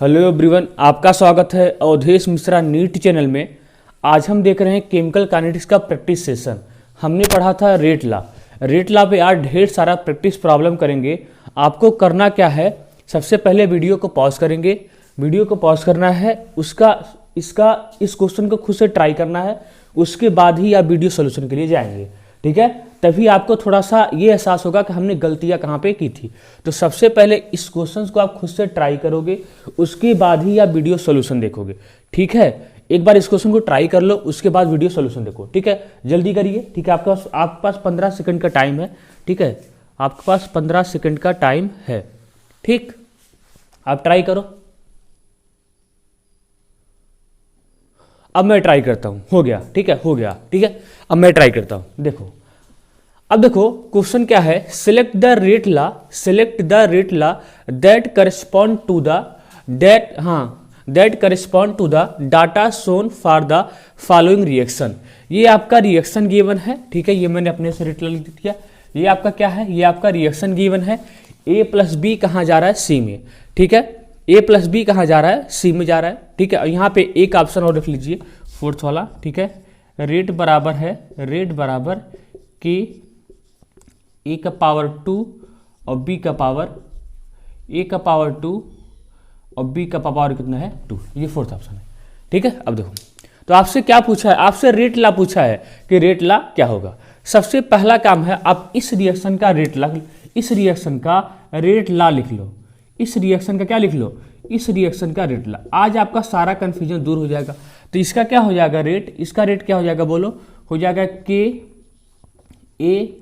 Hello everyone, आपका स्वागत है अवधेश मिश्रा नीट चैनल में। आज हम देख रहे हैं केमिकल काइनेटिक्स का प्रैक्टिस सेशन। हमने पढ़ा था रेट ला पे आज ढेर सारा प्रैक्टिस प्रॉब्लम करेंगे। आपको करना क्या है, सबसे पहले वीडियो को पॉज करेंगे। वीडियो को पॉज करना है, इस क्वेश्चन को खुद से ट्राई करना है, उसके बाद ही आप वीडियो सोल्यूशन के लिए जाएंगे। ठीक है, तभी आपको थोड़ा सा ये एहसास होगा कि हमने गलतियां कहाँ पे की थी। तो सबसे पहले इस क्वेश्चन को आप खुद से ट्राई करोगे, उसके बाद ही आप वीडियो सोल्यूशन देखोगे। ठीक है, एक बार इस क्वेश्चन को ट्राई कर लो, उसके बाद वीडियो सोल्यूशन देखो। ठीक है, जल्दी करिए। ठीक है, आपके पास 15 सेकंड का टाइम है। ठीक है, आपके पास 15 सेकंड का टाइम है। ठीक, आप ट्राई करो। अब मैं ट्राई करता हूं। हो गया? ठीक है, हो गया। ठीक है, अब मैं ट्राई करता हूं। देखो, अब देखो क्वेश्चन क्या है। Select the rate law that correspond to the data shown for the following reaction. ये आपका रिएक्शन गिवन है। ठीक है, ये मैंने अपने से रेट ला लिख दिया। ये आपका क्या है, ये आपका रिएक्शन गिवन है। ए प्लस बी कहाँ जा रहा है, सी में। ठीक है, ए प्लस बी कहाँ जा रहा है, सी में जा रहा है। ठीक है, और यहाँ पे एक ऑप्शन और रख लीजिए, फोर्थ वाला। ठीक है, रेट बराबर कि ए का पावर 2 और बी का पावर 2 और बी का पावर कितना है, 2। ये फोर्थ ऑप्शन है। ठीक है, अब देखो, तो आपसे क्या पूछा है, आपसे रेट ला पूछा है कि रेट ला क्या होगा। सबसे पहला काम है, आप इस रिएक्शन का रेट ला लिख लो। इस रिएक्शन का क्या लिख लो, इस रिएक्शन का रेट ला। आज आपका सारा कंफ्यूजन दूर हो जाएगा। तो इसका क्या हो जाएगा रेट, इसका रेट क्या हो जाएगा बोलो, हो जाएगा के ए।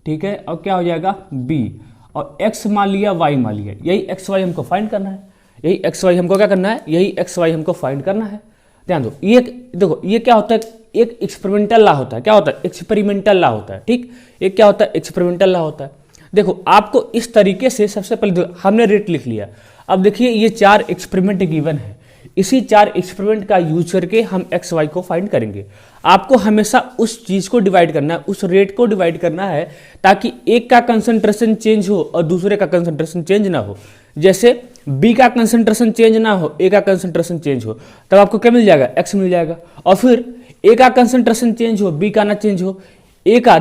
ठीक है, और क्या हो जाएगा बी, और x मान लिया, y मान लिया। यही एक्स वाई हमको फाइंड करना है। यही एक्स वाई हमको क्या करना है, यही एक्स वाई हमको फाइंड करना है। ध्यान दो, ये देखो, ये क्या होता है, एक एक्सपेरिमेंटल ला होता है। क्या होता है, एक्सपेरिमेंटल ला होता है। ठीक, एक क्या होता है, एक्सपेरिमेंटल ला होता है। देखो, आपको इस तरीके से सबसे पहले हमने रेट लिख लिया। अब देखिए, ये 4 एक्सपेरिमेंट गिवन है। इसी 4 एक्सपेरिमेंट का यूज करके हम एक्स वाई को फाइंड करेंगे। आपको हमेशा उस चीज को डिवाइड करना है, उस रेट को डिवाइड करना है, ताकि एक का कंसंट्रेशन चेंज हो और दूसरे का कंसंट्रेशन चेंज ना हो। जैसे बी का कंसंट्रेशन चेंज ना हो, ए का कंसंट्रेशन चेंज हो, तब आपको क्या मिल जाएगा, एक्स मिल जाएगा। और फिर ए का कंसंट्रेशन चेंज हो, बी का ना चेंज हो, ए का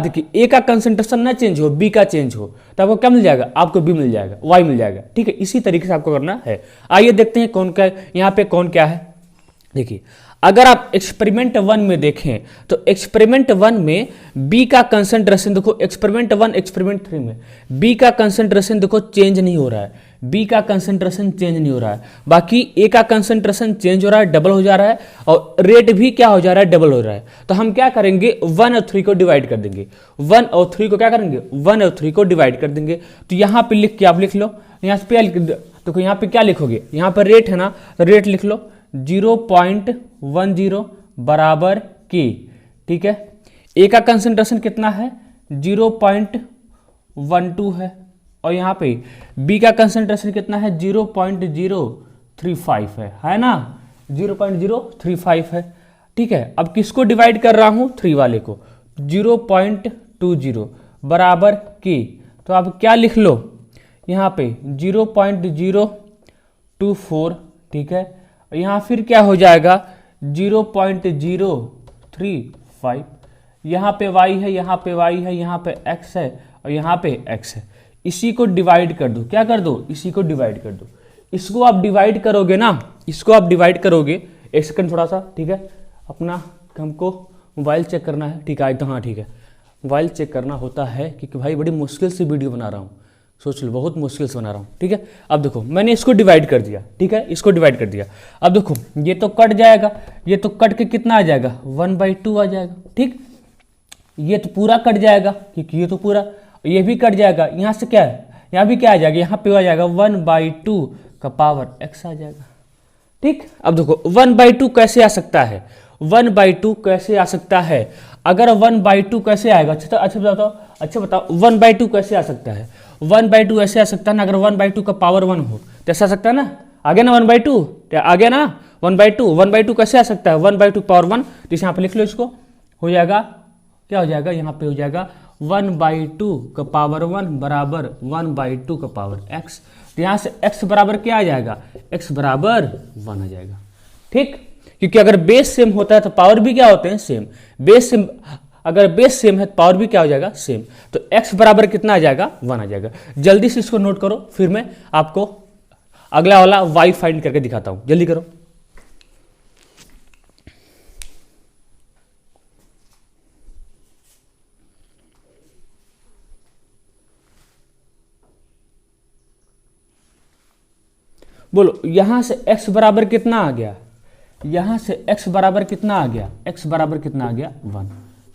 कंसंट्रेशन ना चेंज हो, बी का चेंज हो, तो आपको क्या मिल जाएगा, आपको बी मिल जाएगा, वाई मिल जाएगा। ठीक है, इसी तरीके से आपको करना है। आइए देखते हैं कौन क्या, यहाँ पे कौन क्या है। देखिए, अगर आप एक्सपेरिमेंट 1 में देखें तो एक्सपेरिमेंट 1 में बी का कंसंट्रेशन देखो, एक्सपेरिमेंट 1 एक्सपेरिमेंट 3 में बी का कंसंट्रेशन देखो चेंज नहीं हो रहा है, बी का कंसंट्रेशन चेंज नहीं हो रहा है। बाकी ए का कंसंट्रेशन चेंज हो रहा है, डबल हो जा रहा है, और रेट भी क्या हो जा रहा है, डबल हो रहा है। तो हम क्या करेंगे, 1 और 3 को डिवाइड कर देंगे। 1 और 3 को क्या करेंगे, 1 और 3 को डिवाइड कर देंगे। तो यहाँ पे लिख के आप लिख लो, यहाँ पे देखो, यहाँ पे क्या लिखोगे, यहाँ पर रेट है ना, तो रेट लिख लो 0.10 बराबर के। ठीक है, ए का कंसंट्रेशन कितना है, 0.12 है, और यहाँ पे बी का कंसंट्रेशन कितना है, 0.035 है ना, 0.035 है। ठीक है, अब किसको डिवाइड कर रहा हूँ, 3 वाले को, 0.20 बराबर के। तो आप क्या लिख लो, यहाँ पे 0.024। ठीक है, यहाँ फिर क्या हो जाएगा, 0.035। यहाँ पे y है, यहाँ पे y है, यहाँ पे x है, और यहाँ पे x है। इसी को डिवाइड कर दो, क्या कर दो, इसी को डिवाइड कर दो। इसको आप डिवाइड करोगे ना, इसको आप डिवाइड करोगे, एक सेकंड थोड़ा सा। ठीक है, अपना हमको मोबाइल चेक करना है। ठीक है, तो हाँ ठीक है, मोबाइल चेक करना होता है, क्योंकि भाई बड़ी मुश्किल से वीडियो बना रहा हूँ, सोच लो बहुत मुश्किल से बना रहा हूँ। ठीक है, अब देखो, मैंने इसको डिवाइड कर दिया। ठीक है, इसको डिवाइड कर दिया। अब देखो, ये तो कट जाएगा, ये तो कट के कितना आ जाएगा, 1/2 आ जाएगा। ठीक, ये तो पूरा कट जाएगा, क्योंकि ये तो पूरा, ये भी कट जाएगा। यहाँ से क्या है, यहाँ भी क्या आ जाएगा, यहाँ पे आ जाएगा 1/2 का पावर x आ जाएगा। ठीक, अब देखो 1/2 कैसे आ सकता है, 1/2 कैसे आ सकता है। अगर 1/2 कैसे आएगा, अच्छा बताओ 1/2 कैसे आ सकता है। 1/2 ऐसे आ सकता है ना, अगर 1/2 का पावर 1 हो तो ऐसा आ सकता है ना, आ गया ना 1/2, आ गया ना 1/2 कैसे आ सकता है, 1/2 पावर 1। तो यहाँ पे लिख लो, इसको हो जाएगा, क्या हो जाएगा, यहाँ पे हो जाएगा 1/2 का पावर 1 बराबर 1/2 का पावर x। तो यहाँ से x बराबर क्या आ जाएगा, x बराबर 1 आ जाएगा। ठीक, क्योंकि अगर बेस सेम होता है तो पावर भी क्या होते हैं, सेम। बेस सेम, अगर बेस सेम है तो पावर भी क्या हो जाएगा, सेम। तो x बराबर कितना आ जाएगा, 1 आ जाएगा। जल्दी से इसको नोट करो, फिर मैं आपको अगला वाला y फाइंड करके दिखाता हूं। जल्दी करो। बोलो यहां से x बराबर कितना आ गया, यहां से x बराबर कितना आ गया, x बराबर कितना आ गया, 1।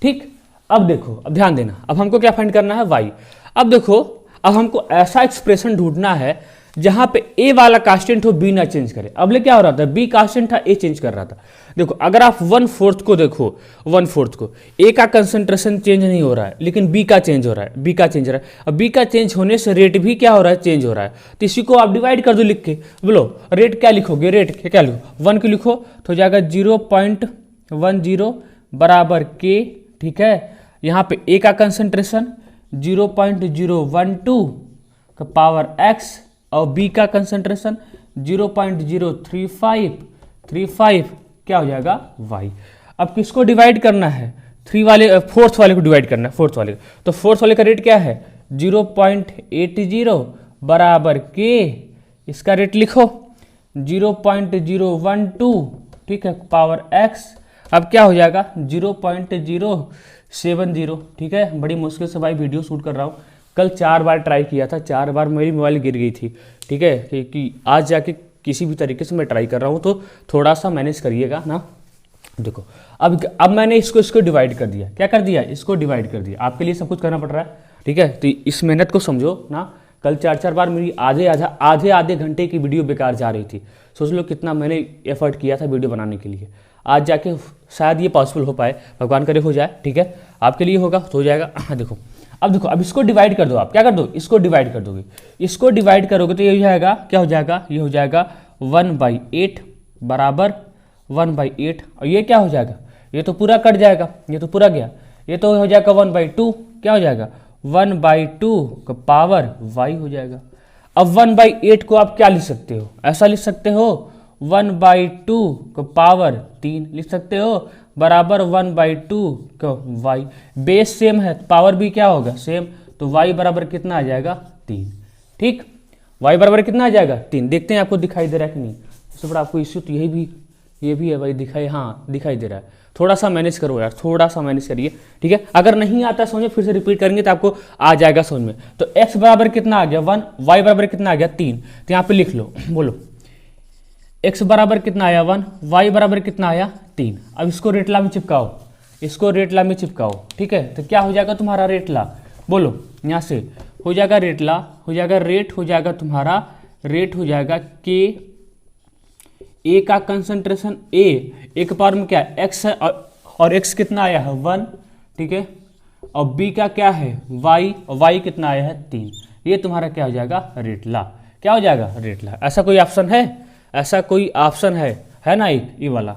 ठीक, अब देखो, अब ध्यान देना, अब हमको क्या फाइंड करना है, y। अब देखो, अब हमको ऐसा एक्सप्रेशन ढूंढना है जहां पे a वाला कांस्टेंट हो, b ना चेंज करे। अब ले क्या हो रहा था, b कांस्टेंट था, a चेंज कर रहा था। देखो अगर आप 1/4 को देखो, 1/4 को, a का कंसंट्रेशन चेंज नहीं हो रहा है लेकिन b का चेंज हो रहा है, b का चेंज हो रहा है। अब b का चेंज होने से रेट भी क्या हो रहा है, चेंज हो रहा है। तो इसी को आप डिवाइड कर दो लिख के। बोलो रेट क्या लिखोगे, रेट क्या लिखो, 1 की लिखो तो हो जाएगा 0.10 बराबर k। ठीक है, यहाँ पे a का कंसंट्रेशन 0.012 का पावर x और b का कंसंट्रेशन 0.035 क्या हो जाएगा, y। अब किसको डिवाइड करना है, 4th वाले को डिवाइड करना है, 4th वाले को। तो 4th वाले का रेट क्या है, 0.80 बराबर k, इसका रेट लिखो 0.012, ठीक है, पावर x। अब क्या हो जाएगा 0.070। ठीक है, बड़ी मुश्किल से भाई वीडियो शूट कर रहा हूँ, कल 4 बार ट्राई किया था, 4 बार मेरी मोबाइल गिर गई थी। ठीक है, कि आज जाके किसी भी तरीके से मैं ट्राई कर रहा हूँ, तो थोड़ा सा मैनेज करिएगा ना। देखो अब मैंने इसको डिवाइड कर दिया, क्या कर दिया, इसको डिवाइड कर दिया। आपके लिए सब कुछ करना पड़ रहा है। ठीक है, तो इस मेहनत को समझो ना। कल 4 बार मेरी आधे घंटे की वीडियो बेकार जा रही थी। सोच लो कितना मैंने एफर्ट किया था वीडियो बनाने के लिए। आज जाके शायद ये पॉसिबल हो पाए, भगवान करे हो जाए। ठीक है, आपके लिए होगा तो हो जाएगा। हाँ देखो, अब इसको डिवाइड कर दो। आप क्या कर दो, इसको डिवाइड कर दोगे। इसको डिवाइड करोगे तो ये हो जाएगा, क्या हो जाएगा, ये हो जाएगा 1/8 बराबर 1/8। और ये क्या हो जाएगा, ये तो पूरा कट जाएगा, ये तो पूरा गया, ये तो हो जाएगा 1/2। क्या हो जाएगा, 1/2 का पावर y हो जाएगा। अब 1/8 को आप क्या लिख सकते हो, ऐसा लिख सकते हो 1/2 का पावर 3 लिख सकते हो, बराबर 1/2 का y। बेस सेम है, पावर भी क्या होगा, सेम। तो y बराबर कितना आ जाएगा, 3। ठीक, y बराबर कितना आ जाएगा, 3। देखते हैं आपको दिखाई दे रहा है कि नहीं। सबसे बड़ा आपको इश्यू तो ये भी है भाई, दिखाई दे रहा है। थोड़ा सा मैनेज करो यार, थोड़ा सा मैनेज करिए। ठीक है, अगर नहीं आता समझ में, फिर से रिपीट करेंगे तो आपको आ जाएगा समझ में। तो x बराबर कितना आ गया, 1, y बराबर कितना आ गया, 3। तो यहाँ पे लिख लो, बोलो x बराबर कितना आया, 1, y बराबर कितना आया, 3। अब इसको रेटला में चिपकाओ, इसको रेटला में चिपकाओ। ठीक है, तो क्या हो जाएगा तुम्हारा रेटला, बोलो यहाँ से हो जाएगा रेटला, हो जाएगा रेट, हो जाएगा तुम्हारा रेट, हो जाएगा के ए का कंसंट्रेशन ए के पावर में क्या है, एक्स है, और एक्स कितना आया है, 1। ठीक है, और बी का क्या है, वाई, और वाई कितना आया है, 3। ये तुम्हारा क्या हो जाएगा, रेटला। क्या हो जाएगा, रेटला। ऐसा कोई ऑप्शन है, ऐसा कोई ऑप्शन है ना, एक ये वाला,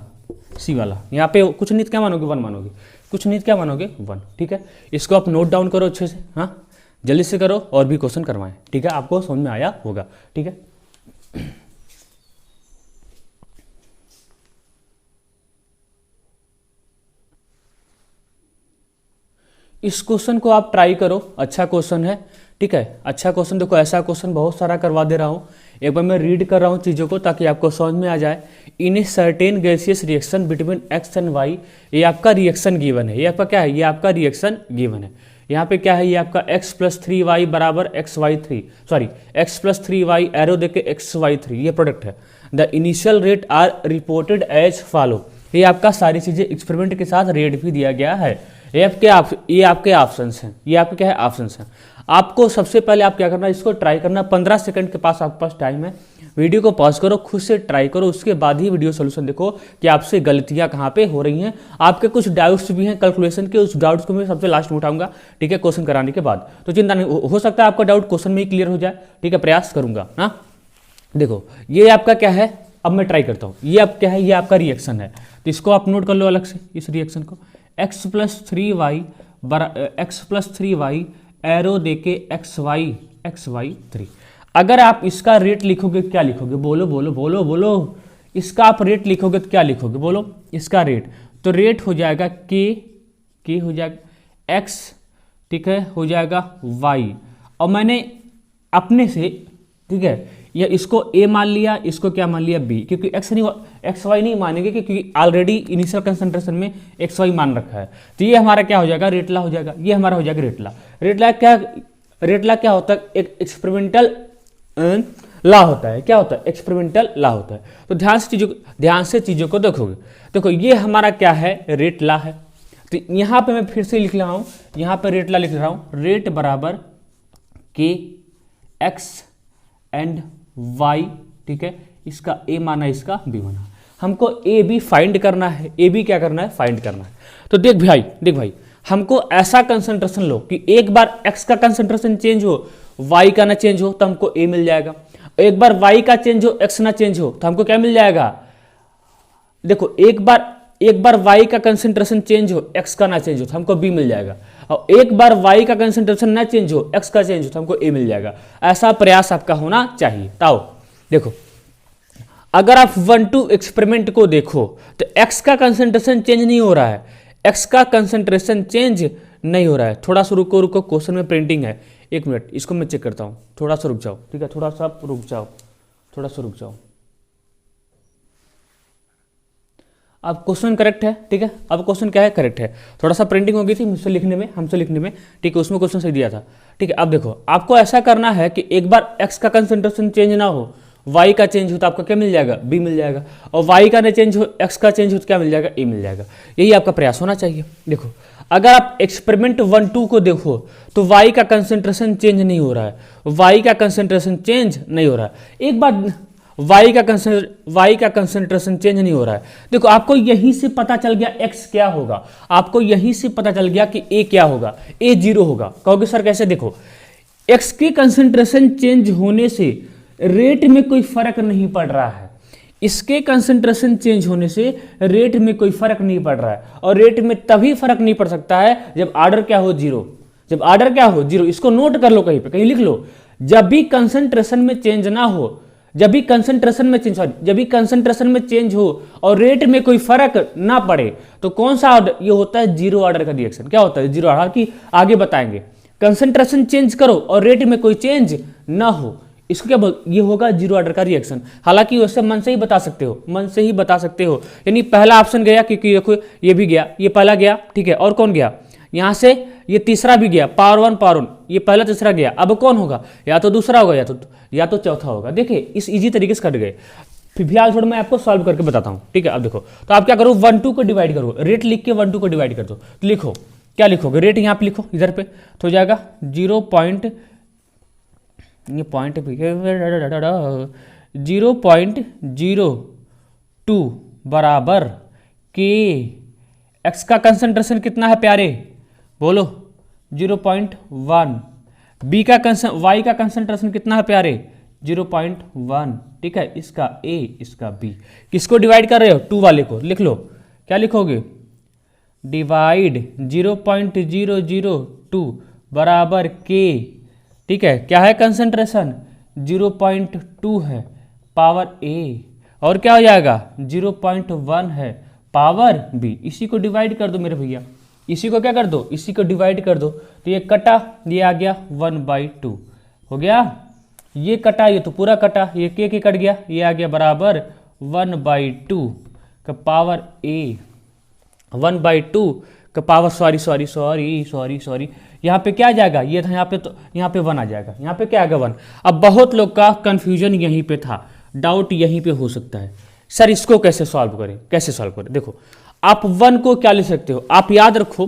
सी वाला। यहाँ पे कुछ नहीं, क्या मानोगे, 1 मानोगे, कुछ नहीं, क्या मानोगे, 1। ठीक है, इसको आप नोट डाउन करो अच्छे से, हाँ जल्दी से करो, और भी क्वेश्चन करवाएं। ठीक है, आपको समझ में आया होगा। ठीक है, इस क्वेश्चन को आप ट्राई करो, अच्छा क्वेश्चन है। ठीक है, अच्छा क्वेश्चन। देखो ऐसा क्वेश्चन बहुत सारा करवा दे रहा हूँ, एक बार मैं रीड कर रहा हूँ चीज़ों को ताकि आपको समझ में आ जाए। In a certain gaseous reaction between x and y, ये आपका रिएक्शन गिवन है। ये आपका क्या है, ये आपका रिएक्शन गिवन है। यहाँ पे क्या है, ये आपका x + 3y बराबर xy3, sorry x + 3y arrow देके xy3, ये प्रोडक्ट है। The initial rate are reported as follow. ये आपका सारी चीज़ें एक्सपेरिमेंट के साथ रेट भी दिया गया है। ये आपके ऑप्शंस हैं, ये आपके क्या है, ऑप्शंस हैं। आपको सबसे पहले आप क्या करना है, इसको ट्राई करना। 15 सेकंड के पास आपके पास टाइम है। वीडियो को पॉज करो, खुद से ट्राई करो, उसके बाद ही वीडियो सोल्यूशन देखो कि आपसे गलतियां कहाँ पे हो रही हैं। आपके कुछ डाउट्स भी हैं कैलकुलेशन के, उस डाउट्स को मैं सबसे लास्ट में उठाऊंगा। ठीक है, क्वेश्चन कराने के बाद, तो चिंता नहीं, हो सकता है आपका डाउट क्वेश्चन में ही क्लियर हो जाए। ठीक है, प्रयास करूंगा। हाँ देखो, ये आपका क्या है, अब मैं ट्राई करता हूँ। ये आप क्या है, ये आपका रिएक्शन है, तो इसको आप नोट कर लो अलग से, इस रिएक्शन को। x + 3y x plus 3y arrow देके XY 3। अगर आप इसका रेट लिखोगे क्या लिखोगे, बोलो बोलो बोलो बोलो, इसका आप रेट लिखोगे तो क्या लिखोगे, बोलो इसका रेट। तो रेट हो जाएगा के हो जाएगा x, ठीक है, हो जाएगा y, और मैंने अपने से, ठीक है, या इसको a मान लिया, इसको क्या मान लिया b, क्योंकि एक्स वाई नहीं मानेंगे क्योंकि ऑलरेडी इनिशियल कंसंट्रेशन में एक्स वाई मान रखा है। तो ये हमारा क्या हो जाएगा, रेटला हो जाएगा, ये हमारा हो जाएगा रेटला। रेटला क्या होता है, एक एक्सपेरिमेंटल ला होता है। क्या होता है, एक्सपेरिमेंटल ला होता है। तो ध्यान से चीजों को देखोगे, देखो ये हमारा क्या है, रेट ला है। तो यहां पे मैं फिर से लिख रहा हूं, यहां पे रेट ला लिख रहा हूं, रेट बराबर के एक्स एंड वाई, ठीक है, इसका ए माना, इसका बी माना। हमको ए बी फाइंड करना है, ए बी क्या करना है, फाइंड करना है। तो देख भाई हमको ऐसा कंसंट्रेशन लो कि एक बार एक्स का कंसंट्रेशन चेंज हो, वाई का ना चेंज हो, तो हमको ए मिल जाएगा। एक बार वाई का चेंज हो, एक्स ना चेंज हो, तो हमको क्या मिल जाएगा, देखो एक बार वाई का कंसंट्रेशन चेंज हो, एक्स का ना चेंज हो, तो हमको बी मिल जाएगा। और एक बार वाई का कंसंट्रेशन ना चेंज हो, एक्स का चेंज हो, तो हमको ए मिल जाएगा। ऐसा प्रयास आपका होना चाहिए। ताओ देखो, अगर आप 1-2 एक्सपेरिमेंट को देखो तो एक्स का कंसंट्रेशन चेंज नहीं हो रहा है, एक्स का कंसंट्रेशन चेंज नहीं हो रहा है। थोड़ा सा रुको, क्वेश्चन में प्रिंटिंग है, 1 मिनट, इसको मैं चेक करता हूँ, थोड़ा सा रुक जाओ, ठीक है, थोड़ा सा रुक जाओ। अब क्वेश्चन करेक्ट है, ठीक है, अब क्वेश्चन क्या है, करेक्ट है। थोड़ा सा प्रिंटिंग हो गई थी हमसे लिखने में, ठीक है, उसमें क्वेश्चन सही दिया था, ठीक है। अब देखो, आपको ऐसा करना है कि एक बार एक्स का कंसंट्रेशन चेंज ना हो, वाई का चेंज हो, तो आपको क्या मिल जाएगा, बी मिल जाएगा। और वाई का ना चेंज हो, एक्स का चेंज हो, तो क्या मिल जाएगा, ए मिल जाएगा। यही आपका प्रयास होना चाहिए। देखो, अगर आप एक्सपेरिमेंट 1-2 को देखो तो वाई का कंसंट्रेशन चेंज नहीं हो रहा है, वाई का कंसंट्रेशन चेंज नहीं हो रहा है। एक बार वाई का कंसंट्रेशन चेंज नहीं हो रहा है, देखो आपको यहीं से पता चल गया एक्स क्या होगा, आपको यहीं से पता चल गया कि ए क्या होगा, ए 0 होगा। कहोगे सर कैसे, देखो एक्स के कंसंट्रेशन चेंज होने से रेट में कोई फर्क नहीं पड़ रहा है, इसके कंसंट्रेशन चेंज होने से रेट में कोई फर्क नहीं पड़ रहा है। और रेट में तभी फर्क नहीं पड़ सकता है जब ऑर्डर क्या हो, 0। जब ऑर्डर क्या हो, 0। इसको नोट कर लो, कहीं पे कहीं लिख लो, जब भी कंसंट्रेशन में चेंज ना हो, जब भी कंसंट्रेशन में चेंज हो और रेट में कोई फर्क ना पड़े, तो कौन सा ऑर्डर, ये होता है 0 ऑर्डर का रिएक्शन। क्या होता है, 0 ऑर्डर की, आगे बताएंगे। कंसंट्रेशन चेंज करो और रेट में कोई चेंज ना हो, इसको क्या बोल, ये होगा 0 ऑर्डर का रिएक्शन। हालांकि वैसे मन से ही बता सकते हो, यानी पहला ऑप्शन गया, क्योंकि देखो ये भी गया, ये पहला गया, ठीक है, और कौन गया, यहां से ये तीसरा भी गया, पावर वन, ये पहला तीसरा गया। अब कौन होगा, या तो दूसरा होगा या तो चौथा होगा। देखिए इस इजी तरीके से कट गए। फिलहाल थोड़ा मैं आपको सॉल्व करके बताता हूँ, ठीक है। अब देखो, तो आप क्या करो, 1-2 को डिवाइड करो, रेट लिख के 1-2 को डिवाइड कर दो। तो लिखो, क्या लिखोगे, रेट यहाँ पे लिखो, इधर पे तो हो जाएगा 0.02 बराबर के एक्स का कंसंट्रेशन कितना है प्यारे, बोलो 0.1। बी का वाई का कंसंट्रेशन कितना है प्यारे, 0.1, ठीक है। इसका ए, इसका बी, किसको डिवाइड कर रहे हो, 2 वाले को। लिख लो, क्या लिखोगे, डिवाइड 0.002 बराबर के, ठीक है, क्या है कंसंट्रेशन, 0.2 है, पावर ए, और क्या हो जाएगा 0.1 है, पावर बी। इसी को डिवाइड कर दो मेरे भैया, इसी को क्या कर दो, इसी को डिवाइड कर दो। तो ये कटा, ये आ गया 1/2 हो गया, ये कटा, ये तो पूरा कटा, ये के कट गया, ये आ गया बराबर 1/2 का पावर ए, 1/2 का पावर, सॉरी, यहाँ पे क्या आ जाएगा, ये था, यहाँ पे तो यहाँ पे 1 आ जाएगा, यहाँ पे क्या आएगा 1। अब बहुत लोग का कंफ्यूजन यहीं पे था, डाउट यहीं पे हो सकता है, सर इसको कैसे सॉल्व करें। देखो, आप 1 को क्या ले सकते हो, आप याद रखो,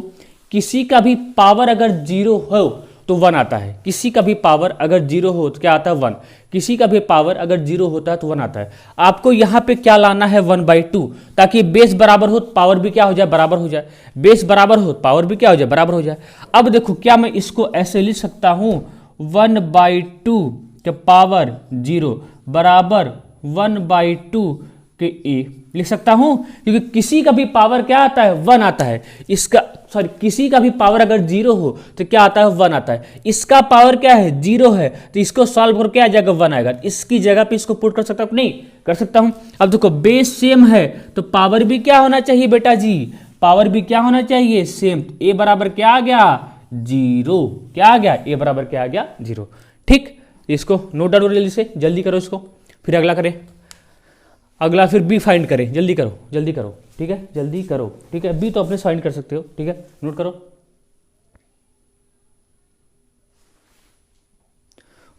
किसी का भी पावर अगर 0 हो तो 1 आता है, किसी का भी पावर अगर 0 हो तो क्या आता है, 1। किसी का भी पावर अगर 0 होता है तो 1 आता है। आपको यहाँ पे क्या लाना है, 1/2, ताकि बेस बराबर हो तो पावर भी क्या हो जाए, बराबर हो जाए। बेस बराबर हो तो पावर भी क्या हो जाए, बराबर हो जाए। अब देखो, क्या मैं इसको ऐसे लिख सकता हूँ, 1/2 के पावर 0 बराबर 1/2 के ए लिख सकता हूं, क्योंकि किसी का भी पावर क्या आता है, 1 आता है। इसका सॉरी किसी का भी पावर अगर 0 हो तो क्या आता है 1 आता है। इसका पावर क्या है 0 है तो इसको सॉल्व करके आ जाएगा 1 आएगा। इसकी जगह पे इसको पुट कर सकता हूं नहीं कर सकता हूं। अब देखो बेस सेम है तो पावर भी क्या होना चाहिए बेटा जी, पावर भी क्या होना चाहिए सेम। ए बराबर क्या आ गया 0, क्या आ गया ए बराबर क्या आ गया 0। ठीक, इसको नोट डाउन करो जल्दी से, जल्दी करो इसको, फिर अगला करें। अगला फिर बी फाइंड करें, जल्दी करो जल्दी करो, ठीक है जल्दी करो, ठीक है। बी तो अपने फाइंड कर सकते हो, ठीक है नोट करो।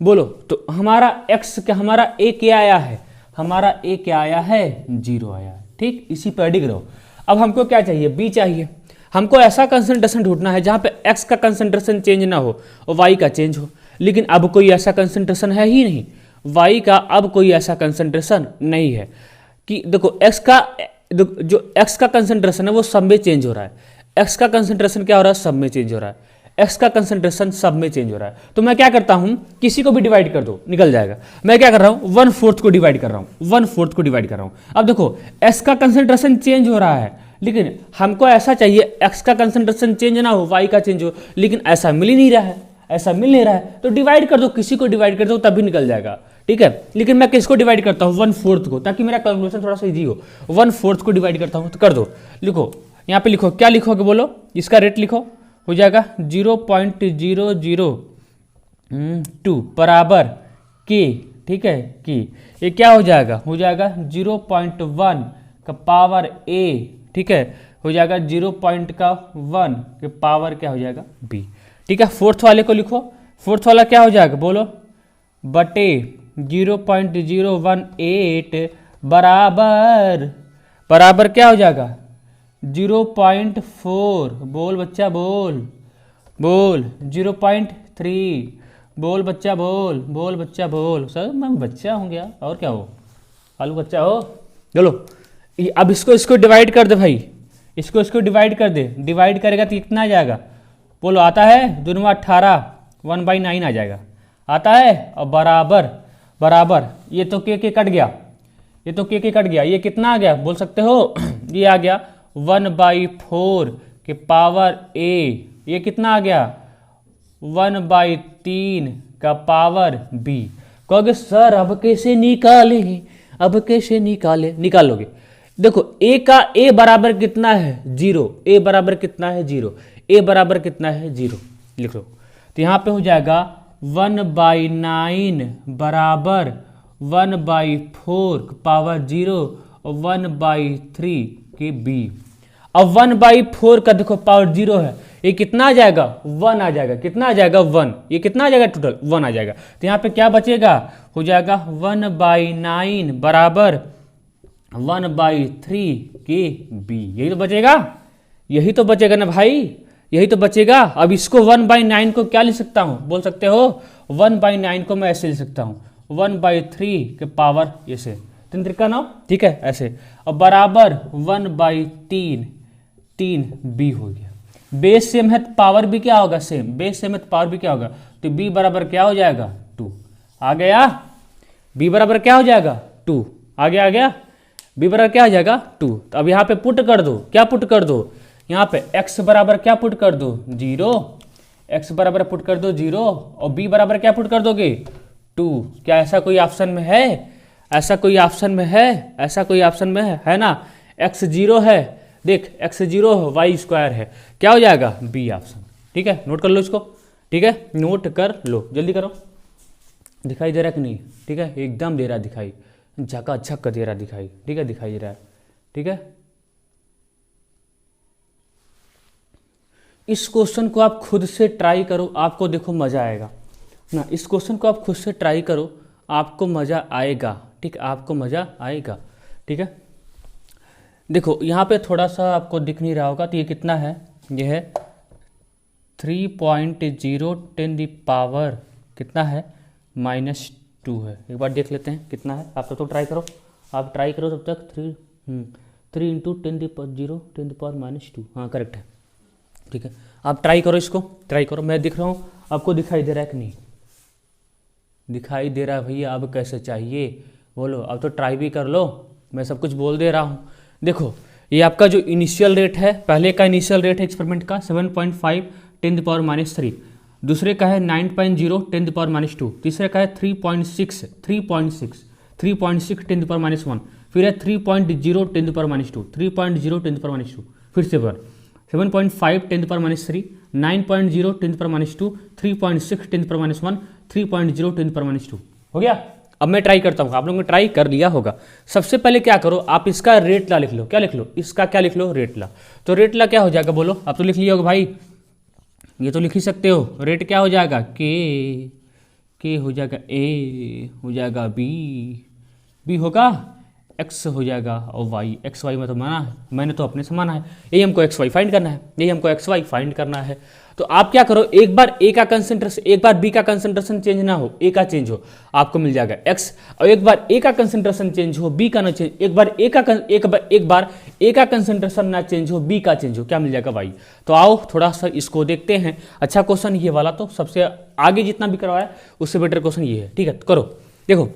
बोलो तो हमारा एक्स क्या, हमारा ए क्या आया है, हमारा ए क्या आया है 0 आया है। ठीक, इसी पर डिग रहो। अब हमको क्या चाहिए बी चाहिए। हमको ऐसा कंसंट्रेशन ढूंढना है जहां पे एक्स का कंसंट्रेशन चेंज ना हो और वाई का चेंज हो। लेकिन अब कोई ऐसा कंसंट्रेशन है ही नहीं, वाई का अब कोई ऐसा कंसंट्रेशन नहीं है कि देखो एक्स का जो एक्स का कंसंट्रेशन है वो सब में चेंज हो रहा है। एक्स का कंसंट्रेशन क्या हो रहा है सब में चेंज हो रहा है, एक्स का कंसंट्रेशन सब में चेंज हो रहा है। तो मैं क्या करता हूं किसी को भी डिवाइड कर दो निकल जाएगा। मैं क्या कर रहा हूं 1/4 को डिवाइड कर रहा हूं, 1/4 को डिवाइड कर रहा हूं। अब देखो एक्स का कंसंट्रेशन चेंज हो रहा है लेकिन हमको ऐसा चाहिए एक्स का कंसंट्रेशन चेंज ना हो वाई का चेंज हो, लेकिन ऐसा मिल ही नहीं रहा है, ऐसा मिल नहीं रहा है। तो डिवाइड कर दो, किसी को डिवाइड कर दो तभी निकल जाएगा, ठीक है। लेकिन मैं किसको डिवाइड करता हूँ 1/4 को, ताकि मेरा कैलकुलेशन थोड़ा सा इजी हो। 1/4 को डिवाइड करता हूँ तो कर दो, लिखो यहाँ पे लिखो, क्या लिखोगे बोलो, इसका रेट लिखो, हो जाएगा 0.002 बराबर के, ठीक है कि ये क्या हो जाएगा 0.1 का पावर ए, ठीक है हो जाएगा 0.1 के पावर क्या हो जाएगा बी, ठीक है। फोर्थ वाले को लिखो, फोर्थ वाला क्या हो जाएगा बोलो, बटे 0.018 बराबर बराबर क्या हो जाएगा 0.4, बोल बच्चा बोल, बोल 0.3, बोल बच्चा बोल, बोल बच्चा बोल। सर मैं बच्चा हूँ क्या, और क्या हो, आलू बच्चा हो। चलो अब इसको डिवाइड कर दे भाई, इसको डिवाइड कर दे, डिवाइड करेगा तो कितना आ जाएगा बोलो, आता है 2 18, 1/9 आ जाएगा, आता है। और बराबर बराबर ये तो के कट गया, ये तो के कट गया, ये कितना आ गया बोल सकते हो ये आ गया 1/4 के पावर ए, ये कितना आ गया 1/3 का पावर बी। कहोगे सर अब कैसे निकाले, अब कैसे निकाले, निकाल लोगे। देखो ए का ए बराबर कितना है 0, ए बराबर कितना है 0, ए बराबर कितना है 0 लिख लो। तो यहाँ पे हो जाएगा 1/9 बराबर 1/4 पावर 0 और 1/3 के बी। अब 1/4 का देखो पावर 0 है, ये कितना आ जाएगा 1 आ जाएगा, कितना आ जाएगा 1, ये कितना आ जाएगा टोटल 1 आ जाएगा। तो यहाँ पे क्या बचेगा हो जाएगा 1/9 बराबर 1/3 के बी, यही तो बचेगा, यही तो बचेगा ना भाई, यही तो बचेगा। अब इसको 1/9 को क्या लिख सकता हूं बोल सकते हो, 1/9 को मैं ऐसे लिख सकता हूं 1/3 के पावर ऐसे 3 त्रिका 9, ठीक है ऐसे। अब बराबर 1/3 बी हो गया। बेस सेम है तो पावर भी क्या होगा सेम, बेस सेम है तो पावर भी क्या होगा, तो बी बराबर क्या हो जाएगा 2 आ गया, बी बराबर क्या हो जाएगा 2 आ गया, आ गया बी बराबर क्या हो जाएगा 2। तो अब यहाँ पे पुट कर दो, क्या पुट कर दो यहाँ पे x बराबर क्या पुट कर दो 0, x बराबर पुट कर दो 0 और b बराबर क्या पुट कर दोगे 2। क्या ऐसा कोई ऑप्शन में है, ऐसा कोई ऑप्शन में है, ऐसा कोई ऑप्शन में है ना। x 0 है, देख x 0 y स्क्वायर है, क्या हो जाएगा b ऑप्शन, ठीक है नोट कर लो इसको, ठीक है नोट कर लो जल्दी करो। दिखाई दे रहा है कि नहीं, ठीक है एकदम दे रहा दिखाई, झका झक दे रहा दिखाई, ठीक है दिखाई दे रहा है, ठीक है। इस क्वेश्चन को आप खुद से ट्राई करो, आपको देखो मजा आएगा ना। इस क्वेश्चन को आप खुद से ट्राई करो, आपको मजा आएगा, ठीक आपको मजा आएगा, ठीक है। देखो यहाँ पे थोड़ा सा आपको दिख नहीं रहा होगा, तो ये कितना है, ये है 3.0 कितना है -2 है। एक बार देख लेते हैं कितना है, आप तो ट्राई करो, आप ट्राई करो तब तक। 3 × 10⁻⁻², हाँ करेक्ट है, ठीक है। आप ट्राई करो, इसको ट्राई करो, मैं दिख रहा हूँ आपको, दिखाई दे रहा है कि नहीं दिखाई दे रहा है भैया, अब कैसे चाहिए बोलो, अब तो ट्राई भी कर लो, मैं सब कुछ बोल दे रहा हूँ। देखो ये आपका जो इनिशियल रेट है, पहले का इनिशियल रेट है एक्सपेरिमेंट का 7.5 10⁻³ दूसरे का है 9.0 10⁻², तीसरे का है 3.6 10⁻⁻1, फिर है 3.0 10⁻², 3.0 10⁻², फिर से बार 7.5 10⁻³, 9.0 10⁻², 3.6 10⁻1, 3.0 10⁻²। हो गया। अब मैं ट्राई करता हूँ, आप लोगों ने ट्राई कर लिया होगा। सबसे पहले क्या करो, आप इसका रेट ला लिख लो। क्या लिख लो? इसका क्या लिख लो? रेट ला। तो रेट ला क्या हो जाएगा बोलो? आप तो लिख लिया होगा भाई, ये तो लिख ही सकते हो। रेट क्या हो जाएगा? के हो जाएगा, ए हो जाएगा, बी होगा, एक्स हो जाएगा, और वाई। एक्स वाई में तो माना है, मैंने तो अपने से माना है। यही हमको एक्स वाई फाइंड करना है, यही हमको एक्स वाई फाइंड करना है। तो आप क्या करो, एक बार ए का कंसंट्रेशन, एक बार बी का कंसंट्रेशन चेंज ना हो, ए का चेंज हो, आपको मिल जाएगा एक्स। और एक बार ए का कंसंट्रेशन चेंज हो, बी का ना चेंज, एक बार ए का कंसंट्रेशन ना चेंज हो, बी का चेंज हो, क्या मिल जाएगा? वाई। तो आओ थोड़ा सा इसको देखते हैं। अच्छा क्वेश्चन ये वाला तो सबसे आगे जितना भी करवाया उससे बेटर क्वेश्चन ये है। ठीक है, तो करो। देखो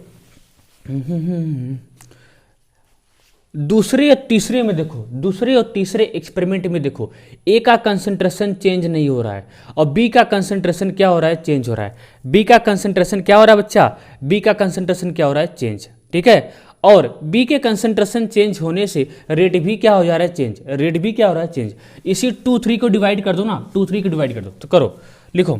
दूसरे और तीसरे में देखो, दूसरे और तीसरे एक्सपेरिमेंट में देखो, ए का कंसंट्रेशन चेंज नहीं हो रहा है और बी का कंसंट्रेशन क्या हो रहा है? चेंज हो रहा है। बी का कंसंट्रेशन क्या हो रहा है बच्चा? बी का कंसंट्रेशन क्या हो रहा है? चेंज। ठीक है, और बी के कंसंट्रेशन चेंज होने से रेट भी क्या हो जा रहा है? चेंज। रेट भी क्या हो रहा है? चेंज। इसी 2 3 को डिवाइड कर दो ना, 2 3 को डिवाइड कर दो। तो करो, लिखो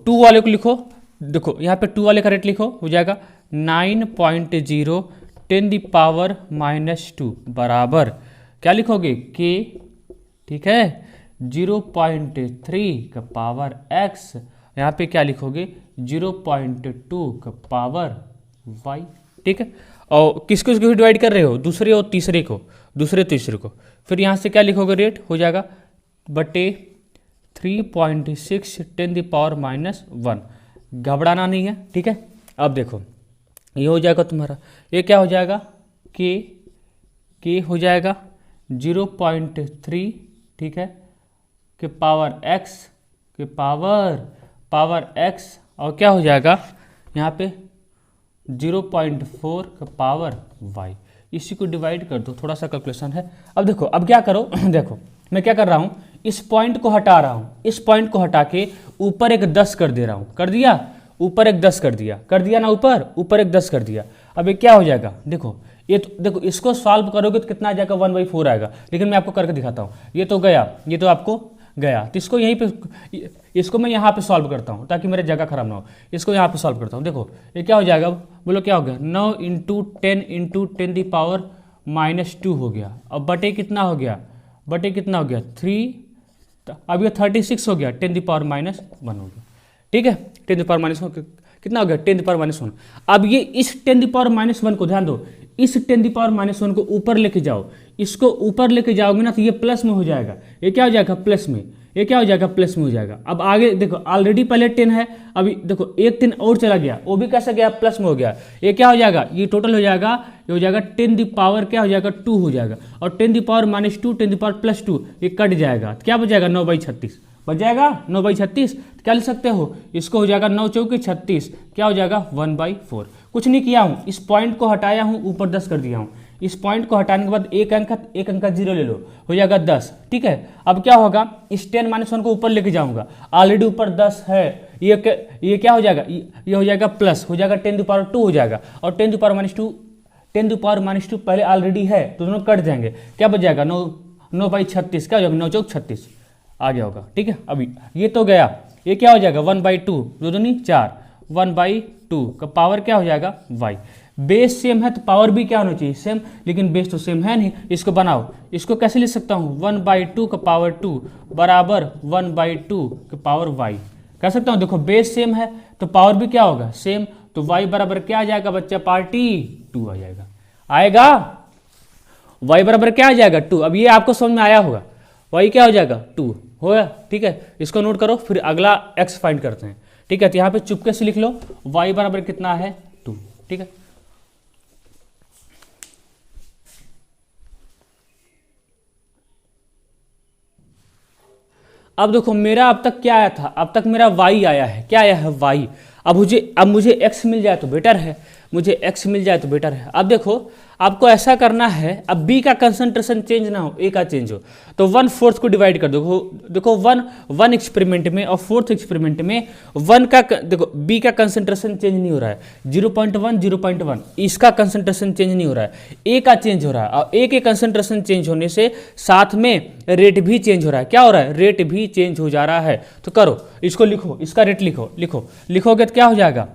2 वाले को लिखो। देखो यहाँ पे 2 वाले का रेट लिखो, हो जाएगा 9.0 10⁻⁻² बराबर क्या लिखोगे? के। ठीक है, 0.3 का पावर एक्स, यहाँ पे क्या लिखोगे? 0.2 का पावर वाई। ठीक है, और किसको किसको डिवाइड कर रहे हो? दूसरे और तीसरे को, दूसरे तीसरे को। फिर यहाँ से क्या लिखोगे? रेट हो जाएगा बटे 3.6 10⁻⁻1। घबराना नहीं है। ठीक है, अब देखो ये हो जाएगा तुम्हारा, ये क्या हो जाएगा? के हो जाएगा 0.3, ठीक है, के पावर एक्स, के पावर एक्स, और क्या हो जाएगा यहाँ पे 0.4 का पावर वाई। इसी को डिवाइड कर दो, थोड़ा सा कैलकुलेशन है। अब देखो, अब क्या करो देखो मैं क्या कर रहा हूँ, इस पॉइंट को हटा रहा हूँ, इस पॉइंट को हटा के ऊपर एक 10 कर दे रहा हूँ। कर दिया? ऊपर एक 10 कर दिया ना, ऊपर एक 10 कर दिया। अब ये क्या हो जाएगा? देखो ये तो, देखो इसको सॉल्व करोगे तो कितना आ जाएगा? 1/4 आएगा। लेकिन मैं आपको करके दिखाता हूँ। ये तो गया, ये तो आपको गया, तो इसको यहीं पे, इसको मैं यहाँ पे सॉल्व करता हूँ ताकि मेरे जगह खराब ना हो। इसको यहाँ पे सॉल्व करता हूँ। देखो ये क्या हो जाएगा? बोलो क्या हो गया? 9 × 10 × 10⁻² हो गया। अब बटे कितना हो गया? बटे कितना हो गया? 3। अब ये 36 हो गया, 10⁻⁻1 हो गया। ठीक है, 10⁻⁻1 कितना हो गया? 10⁻⁻1। अब ये इस 10⁻⁻1 को ध्यान दो, इस 10⁻⁻1 को ऊपर लेके जाओ। इसको ऊपर लेके जाओगे ना तो ये प्लस में हो जाएगा। ये क्या हो जाएगा? प्लस में। ये क्या हो जाएगा? प्लस में हो जाएगा। अब आगे देखो, ऑलरेडी पहले 10 है, अभी देखो एक 10 और चला गया, वो भी कैसे गया? प्लस में हो गया। ये क्या हो जाएगा? ये टोटल हो जाएगा, ये हो जाएगा 10⁻² क्या हो जाएगा? 2 हो जाएगा। और 10⁻⁻2 10⁻+2 ये कट जाएगा, तो क्या बच जाएगा? 9/36 बच जाएगा। 9/36 क्या लिख सकते हो? इसको हो जाएगा 9 चौके 36, क्या हो जाएगा? 1/4। कुछ नहीं किया हूँ, इस पॉइंट को हटाया हूँ, ऊपर 10 कर दिया हूँ। इस पॉइंट को हटाने के बाद एक अंक का 0 ले लो, हो जाएगा 10। ठीक है, अब क्या होगा? इस 10⁻1 को ऊपर लेके जाऊंगा, ऑलरेडी ऊपर 10 है, ये क्या हो जाएगा? ये हो जाएगा प्लस, हो जाएगा 10⁻² हो जाएगा। और 10⁻² पहले ऑलरेडी है, तो दोनों कट जाएंगे। क्या बच जाएगा? 9/36 क्या हो जाएगा? 9 चौक 36 आ गया होगा। ठीक है, अभी ये तो गया, ये क्या हो जाएगा? 1/2, 2 दूनी 4, 1/2 का पावर क्या हो जाएगा? वाई। बेस सेम है तो पावर भी क्या होना चाहिए? सेम, लेकिन बेस तो सेम है नहीं। इसको बनाओ, इसको कैसे लिख सकता हूँ? 1/2 का पावर 2 बराबर 1/2 का पावर वाई कह सकता हूँ। देखो बेस सेम है तो पावर भी क्या होगा? सेम। तो वाई बराबर क्या आ जाएगा बच्चा? पार्टी 2 आ जाएगा। आएगा वाई बराबर क्या आ जाएगा? 2। अब ये आपको समझ में आया होगा, वाई क्या हो जाएगा? 2 हो गया। ठीक है, इसको नोट करो, फिर अगला एक्स फाइंड करते हैं। ठीक है, तो यहाँ पे चुपके से लिख लो, वाई बराबर कितना है? 2। ठीक है, अब देखो मेरा अब तक क्या आया था? अब तक मेरा वाई आया है। क्या आया है? वाई। अब मुझे एक्स मिल जाए तो बेटर है। मुझे एक्स मिल जाए तो बेटर है। अब देखो आपको ऐसा करना है, अब बी का कंसंट्रेशन चेंज ना हो, ए का चेंज हो, तो 1/4 को डिवाइड कर दो। देखो वन एक्सपेरिमेंट में और फोर्थ एक्सपेरिमेंट में देखो बी का कंसंट्रेशन चेंज नहीं हो रहा है, 0.1 0.1 इसका कंसंट्रेशन चेंज नहीं हो रहा है, ए का चेंज हो रहा है। और ए के कंसंट्रेशन चेंज होने से साथ में रेट भी चेंज हो रहा है। क्या हो रहा है? रेट भी चेंज हो जा रहा है। तो करो इसको, लिखो इसका रेट, लिखोगे तो क्या हो जाएगा,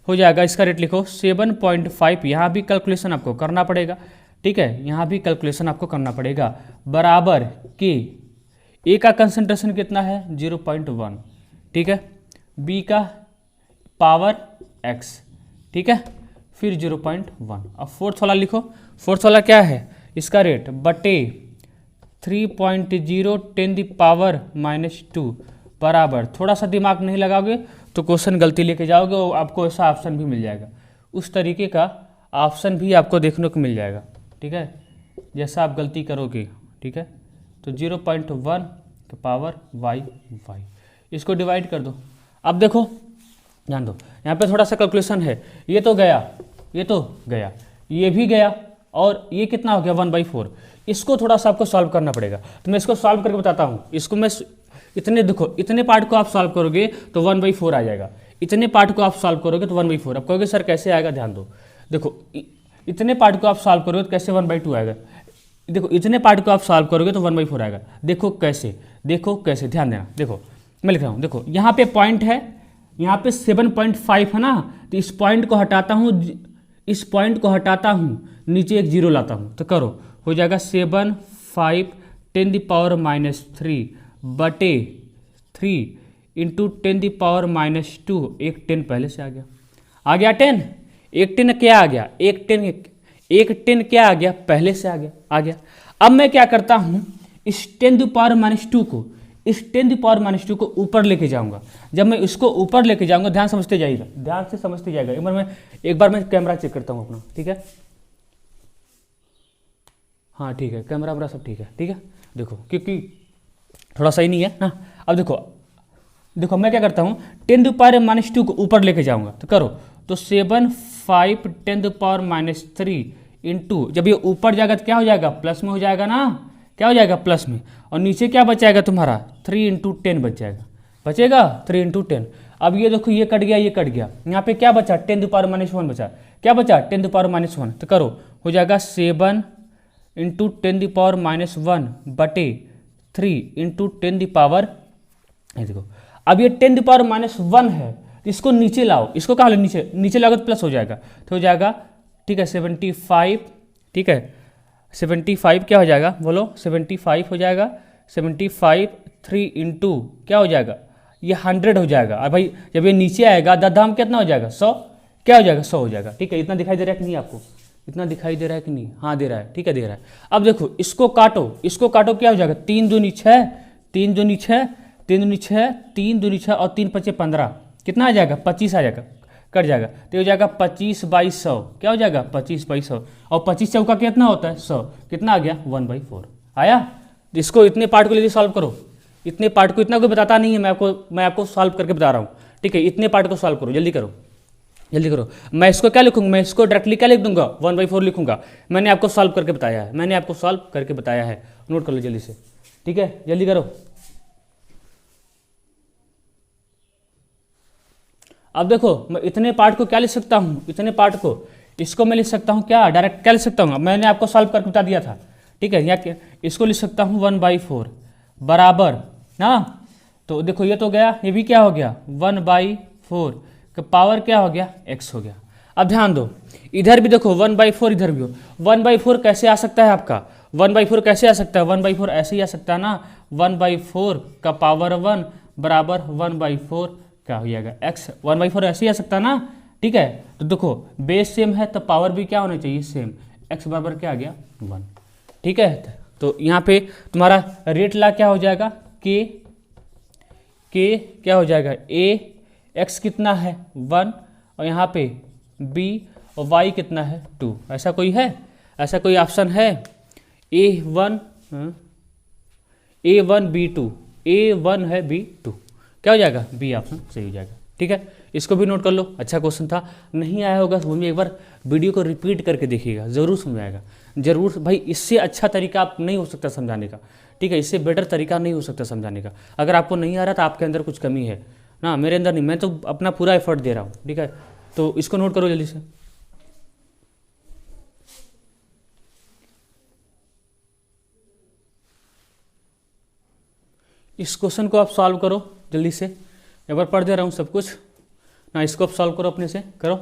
हो जाएगा इसका रेट लिखो 7.5। यहाँ भी कैलकुलेशन आपको करना पड़ेगा, ठीक है, यहाँ भी कैलकुलेशन आपको करना पड़ेगा, बराबर के ए का कंसंट्रेशन कितना है 0.1, ठीक है, बी का पावर x, ठीक है, फिर 0.1। अब फोर्थ वाला लिखो, फोर्थ वाला क्या है, इसका रेट बटे 3.0 10⁻⁻2 बराबर, थोड़ा सा दिमाग नहीं लगाओगे तो क्वेश्चन गलती लेके जाओगे और आपको ऐसा ऑप्शन भी मिल जाएगा, उस तरीके का ऑप्शन भी आपको देखने को मिल जाएगा, ठीक है, जैसा आप गलती करोगे, ठीक है। तो 0.1 के पावर y, इसको डिवाइड कर दो। अब देखो ध्यान दो, यहाँ पे थोड़ा सा कैलकुलेशन है, ये तो गया, ये भी गया, और ये कितना हो गया 1/4। इसको थोड़ा सा आपको सॉल्व करना पड़ेगा, तो मैं इसको सॉल्व करके बताता हूँ। इसको मैं इतने पार्ट को आप सॉल्व करोगे तो 1/4 आ जाएगा, इतने पार्ट को आप सॉल्व करोगे तो 1/4। अब कहोगे सर कैसे आएगा, ध्यान दो, देखो इतने पार्ट को आप सॉल्व करोगे तो कैसे 1/2 आएगा, देखो इतने पार्ट को आप सॉल्व करोगे तो 1/4 आएगा। देखो कैसे, ध्यान देना, देखो मैं लिख रहा हूँ, देखो यहाँ पे पॉइंट है, यहाँ पे 7.5 है ना, तो इस पॉइंट को हटाता हूँ, नीचे एक जीरो लाता हूँ, तो करो, हो जाएगा 7 5 10⁻³ बटे 3 इंटू 10⁻², एक 10 पहले से आ गया 10, एक 10 क्या आ गया, एक 10 क्या आ गया, पहले से आ गया। अब मैं क्या करता हूँ, इस 10⁻² को, इस 10⁻² को ऊपर लेके जाऊंगा। जब मैं इसको ऊपर लेके जाऊंगा, ध्यान से समझते जाइएगा, एक बार मैं कैमरा चेक करता हूँ अपना, ठीक है, हाँ ठीक है, कैमरा वैमरा सब ठीक है, देखो क्योंकि थोड़ा सही नहीं है ना। अब देखो मैं क्या करता हूँ, 10⁻² को ऊपर लेके जाऊंगा, तो करो, तो 7 5 10⁻³ इंटू, जब ये ऊपर जाएगा तो क्या हो जाएगा, प्लस में हो जाएगा ना, क्या हो जाएगा, प्लस में, और नीचे क्या बचाएगा तुम्हारा 3 × 10 बचेगा 3 × 10। अब ये देखो ये कट गया, यहाँ पे क्या बचा, 10⁻⁻1 बचा, क्या बचा 10⁻⁻1, तो करो, हो जाएगा 7 × 10⁻⁻1 बटे 3 × 10⁻, देखो अब ये 10⁻⁻1 है, इसको नीचे लाओ, इसको कहाँ लो, नीचे लाओगे तो प्लस हो जाएगा, तो हो जाएगा, ठीक है 75, ठीक है 75 क्या हो जाएगा, बोलो 75 हो जाएगा, 75 3 इंटू क्या हो जाएगा, ये 100 हो जाएगा। और भाई जब ये नीचे आएगा दाम कितना हो जाएगा, 100, क्या हो जाएगा 100 हो जाएगा, ठीक है। इतना दिखाई दे रहा है कि नहीं आपको, इतना दिखाई दे रहा है कि नहीं, हाँ दे रहा है, ठीक है दे रहा है। अब देखो इसको काटो, क्या हो जाएगा, 3 दूनी 6, 3 दूनी 6, 3 दूनी 6, 3 दूनी 6 और 3 5 15, कितना आ जाएगा 25 आ जाएगा, कट जाएगा, तो हो जाएगा 25/100, क्या हो जाएगा 25/100, और 25 चौका कितना होता है 100, कितना आ गया 1/4 आया। इसको इतने पार्ट को लेके सॉल्व करो, इतने पार्ट को, इतना कोई बताता नहीं है, मैं आपको सॉल्व करके बता रहा हूँ, ठीक है। इतने पार्ट को सॉल्व करो, जल्दी करो। मैं इसको क्या लिखूंगा, मैं इसको डायरेक्टली क्या लिख दूंगा 1/4 लिखूंगा। मैंने आपको सॉल्व करके बताया है, नोट कर लो जल्दी से, ठीक है, जल्दी करो। अब देखो मैं इतने पार्ट को क्या लिख सकता हूँ, इसको मैं लिख सकता हूँ क्या, डायरेक्ट क्या लिख सकता हूँ, मैंने आपको सॉल्व करके बता दिया था, ठीक है। यहाँ इसको लिख सकता हूँ 1/4 बराबर ना, तो देखो ये तो गया, ये भी क्या हो गया 1/4 का पावर क्या हो गया x हो गया। अब ध्यान दो, इधर भी देखो 1/4, इधर भी हो 1/4, कैसे आ सकता है आपका 1/4, कैसे आ सकता है 1/4, ऐसे ही आ सकता है ना, 1/4 का पावर 1 बराबर 1/4 क्या हो जाएगा x, 1/4 ऐसे ही आ सकता है ना, ठीक है। तो देखो बेस सेम है तो पावर भी क्या होना चाहिए सेम, x बराबर क्या आ गया 1, ठीक है। तो यहाँ पे तुम्हारा रेट ला क्या हो जाएगा, k क्या हो जाएगा, a x कितना है 1, और यहाँ पे b और y कितना है 2, ऐसा कोई ऑप्शन है, A1 B2, A1 है B2, क्या हो जाएगा, बी ऑप्शन सही हो जाएगा, ठीक है, इसको भी नोट कर लो, अच्छा क्वेश्चन था। नहीं आया होगा तो भी एक बार वीडियो को रिपीट करके देखिएगा, ज़रूर समझ आएगा, जरूर भाई। इससे अच्छा तरीका आप नहीं हो सकता समझाने का, ठीक है, इससे बेटर तरीका नहीं हो सकता समझाने का। अगर आपको नहीं आ रहा तो आपके अंदर कुछ कमी है ना, मेरे अंदर नहीं, मैं तो अपना पूरा एफर्ट दे रहा हूँ, ठीक है। तो इसको नोट करो जल्दी से। इस क्वेश्चन को आप सॉल्व करो जल्दी से, एक बार पढ़ दे रहा हूँ सब कुछ ना, इसको आप सॉल्व करो अपने से, करो।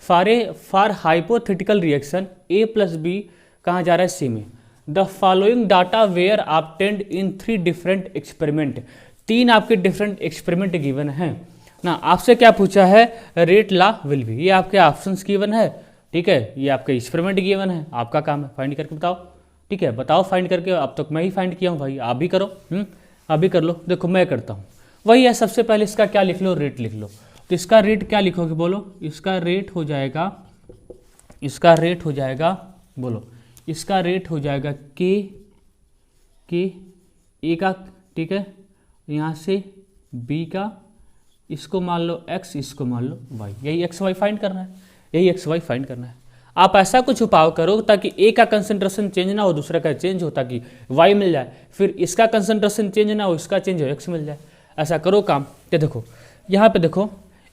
For hypothetical reaction A plus B कहाँ जा रहा है, सी में। The following data were obtained in 3 different experiment, 3 आपके डिफरेंट एक्सपेरिमेंट गिवन है ना। आपसे क्या पूछा है, रेट ला विल बी, ये आपके ऑप्शंस गिवन है, ठीक है, ये आपके एक्सपेरिमेंट गिवन है, आपका काम है फाइंड करके बताओ, ठीक है, बताओ फाइंड करके। अब तक मैं ही फाइंड किया हूँ भाई, आप भी करो, अभी कर लो। देखो मैं करता हूँ, वही है, सबसे पहले इसका क्या लिख लो, रेट लिख लो। तो इसका रेट क्या लिखोगे, बोलो। इसका रेट हो जाएगा, इसका रेट हो जाएगा, बोलो, इसका रेट हो जाएगा के ए का, ठीक है, यहाँ से बी का, इसको मान लो एक्स, इसको मान लो वाई, यही एक्स वाई फाइंड करना है, यही एक्स वाई फाइंड करना है। आप ऐसा कुछ उपाय करो ताकि ए का कंसंट्रेशन चेंज ना हो, दूसरा का चेंज हो, ताकि वाई मिल जाए, फिर इसका कंसंट्रेशन चेंज ना हो, इसका चेंज हो, एक्स मिल जाए। ऐसा करो काम। तो देखो यहाँ पे देखो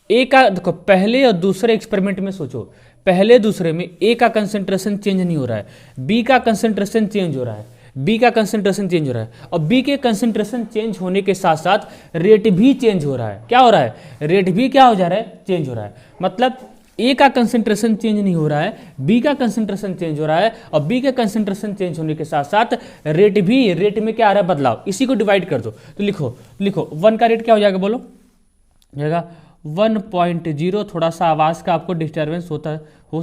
ए का, देखो पहले और दूसरे एक्सपेरिमेंट में सोचो, पहले दूसरे में ए का कंसंट्रेशन चेंज नहीं हो रहा है, बी का कंसंट्रेशन चेंज हो रहा है, बी का कंसंट्रेशन चेंज हो रहा है, और बी के कंसंट्रेशन चेंज होने के साथ साथ रेट भी चेंज हो रहा है। क्या हो रहा है, रेट भी क्या हो जा रहा है, चेंज हो रहा है। मतलब ए का कंसंट्रेशन चेंज नहीं हो रहा है, बी का कंसंट्रेशन चेंज हो रहा है, और बी के कंसंट्रेशन चेंज होने के साथ साथ रेट भी, रेट में क्या आ रहा है, बदलाव। इसी को डिवाइड कर दो, तो लिखो, लिखो 1 का रेट क्या हो जाएगा, बोलो, जाएगा 1.0। थोड़ा सा आवाज़ का आपको डिस्टर्बेंस हो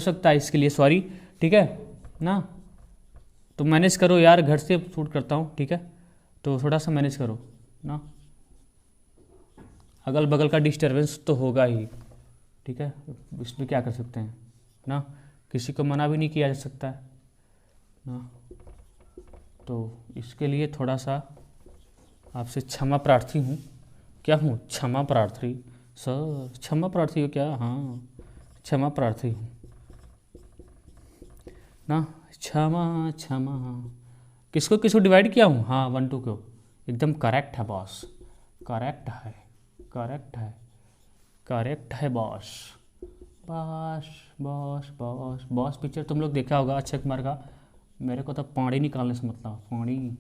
सकता है, इसके लिए सॉरी, ठीक है ना। तो मैनेज करो यार, घर से शूट करता हूँ, ठीक है, तो थोड़ा सा मैनेज करो ना, अगल बगल का डिस्टर्बेंस तो होगा ही, ठीक है, इसमें क्या कर सकते हैं ना, किसी को मना भी नहीं किया जा सकता है ना। तो इसके लिए थोड़ा सा आपसे क्षमा प्रार्थी हूँ, क्या हूँ, क्षमा प्रार्थी सर, क्षमा प्रार्थी हो क्या, हाँ क्षमा प्रार्थी हूँ ना, क्षमा क्षमा। किसको किसको डिवाइड किया हूँ, हाँ 1 2 को, एकदम करेक्ट है बॉस, करेक्ट है, करेक्ट है, करेक्ट है boss. Boss boss boss boss picture तुम लोग देखा होगा अक्षय कुमार का, मेरे को तो पानी निकालने से मतलब, पानी,